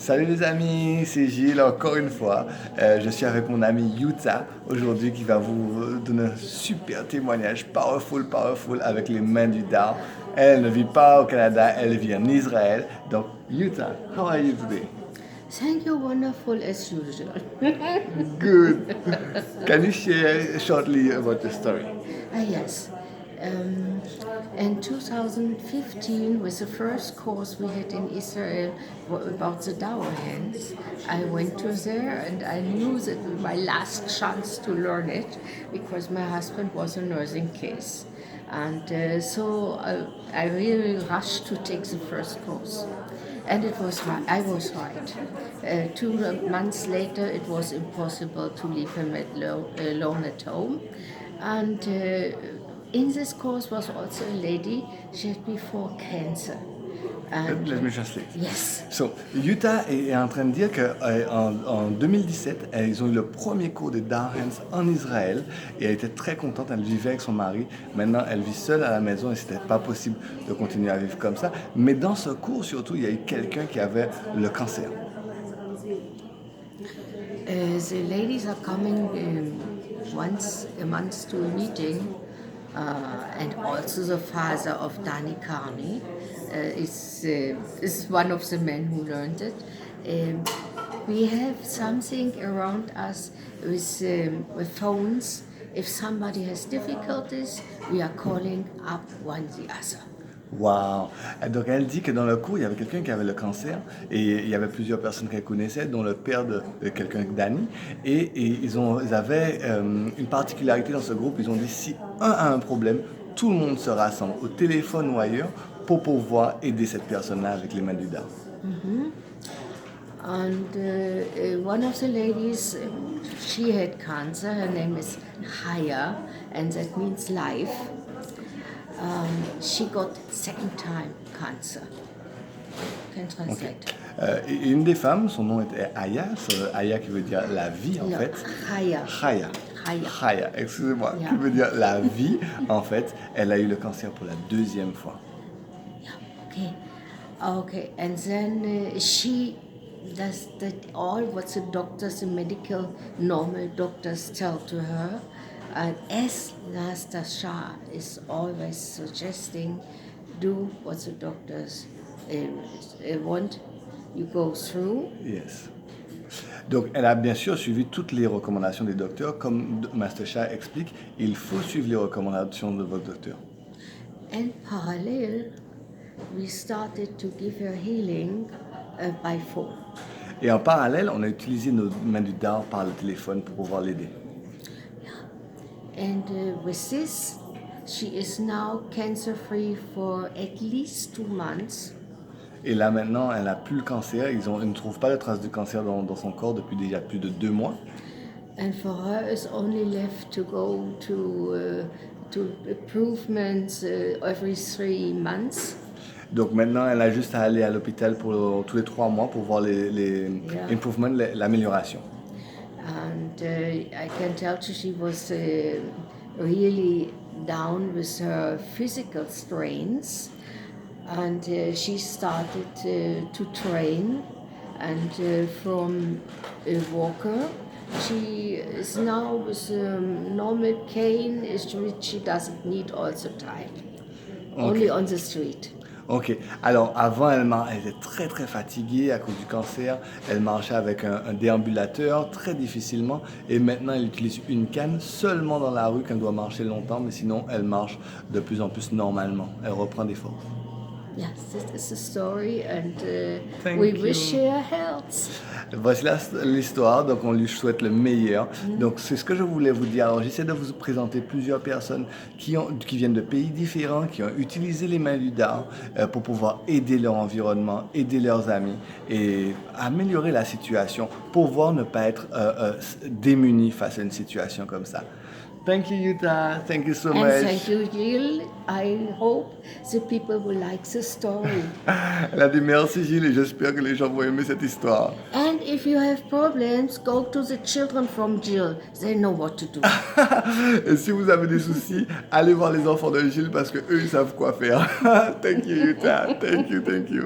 Salut les amis, c'est Gilles encore une fois. Je suis avec mon ami Yuta aujourd'hui qui va vous donner un super témoignage powerful avec les mains du Tao. Elle ne vit pas au Canada, elle vit en Israël. Donc Yuta, how are you today? Thank you, wonderful as usual. Good. Can you share shortly about the story? Yes. Um, in 2015, with the first course we had in Israel about the dower hands, I went to there and I knew that was my last chance to learn it because my husband was a nursing case. And I really rushed to take the first course. And it was right. I was right. 2 months later, it was impossible to leave him alone at home. And in this course was also a lady. She had before cancer. And Let me translate. yes. So, Utah est en train de dire qu'en 2017, ils ont eu le premier cours de Hands en Israël et elle était très contente, elle vivait avec son mari. Maintenant, elle vit seule à la maison et c'était pas possible de continuer à vivre comme ça. Mais dans ce cours, surtout, il y a eu quelqu'un qui avait le cancer. The ladies are coming once a month to a meeting, and also the father of Dani Carney is one of the men who learned it. We have something around us with phones. If somebody has difficulties, we are calling up one the other. Wow! Donc elle dit que dans le cours, il y avait quelqu'un qui avait le cancer et il y avait plusieurs personnes qu'elle connaissait, dont le père de quelqu'un d'Annie. Et ils avaient une particularité dans ce groupe. Ils ont dit si un a un problème, tout le monde se rassemble au téléphone ou ailleurs pour pouvoir aider cette personne-là avec les mains du Dao. And one of the ladies, she had cancer. Her name is Haya, and that means life. She got second time cancer. Can translate. Et une des femmes, son nom était Aya, Aya qui veut dire la vie en No, fait. Haya. Haya. Haya. Haya, excusez-moi, Yeah. qui veut dire la vie. En fait, elle a eu le cancer pour la deuxième fois. Yeah. Okay. And then she does that all what the doctors, the medical normal doctors tell to her. And as Nastasha is always suggesting, do what the doctors want. You go through. Yes. Donc, elle a bien sûr suivi toutes les recommandations des docteurs. Comme Master Shah explique, il faut suivre les recommandations de votre docteur. And parallel, we started to give her healing by phone. Et en parallèle, on a utilisé nos mains du Dao par le téléphone pour pouvoir l'aider. And with this, she is now cancer-free for at least 2 months. Et là maintenant, elle n'a plus le cancer. Ils ne trouvent pas de traces de cancer dans son corps depuis déjà plus de 2 mois. And for her, it's only left to go to improvements every 3 months. Donc maintenant, elle a juste à aller à l'hôpital pour tous les 3 mois pour voir les Yeah. improvements, l'amélioration. And I can tell you she was really down with her physical strains. And she started to train. And from a walker, she is now with a normal cane, which she doesn't need all the time. Only on the street. Ok, alors avant elle était très très fatiguée à cause du cancer, elle marchait avec un déambulateur très difficilement et maintenant elle utilise une canne seulement dans la rue qu'elle doit marcher longtemps, mais sinon elle marche de plus en plus normalement, elle reprend des forces. Yes, that is the story, and Thank we you. wish her health. Voici l'histoire, donc on lui souhaite le meilleur. Donc c'est ce que je voulais vous dire. Alors j'essaie de vous présenter plusieurs personnes qui viennent de pays différents, qui ont utilisé les mains du Dao pour pouvoir aider leur environnement, aider leurs amis et améliorer la situation, pouvoir ne pas être démunis face à une situation comme ça. Thank you, Yuta. Thank you so And much. thank you, Jill. I hope the people will like the story. Elle a dit merci Gilles et j'espère que les gens vont aimer cette histoire. And if you have problems, go to the children from Jill. They know what to do. Et si vous avez des soucis, allez voir les enfants de Gilles parce que eux ils savent quoi faire. Thank you, Yuta. Thank you.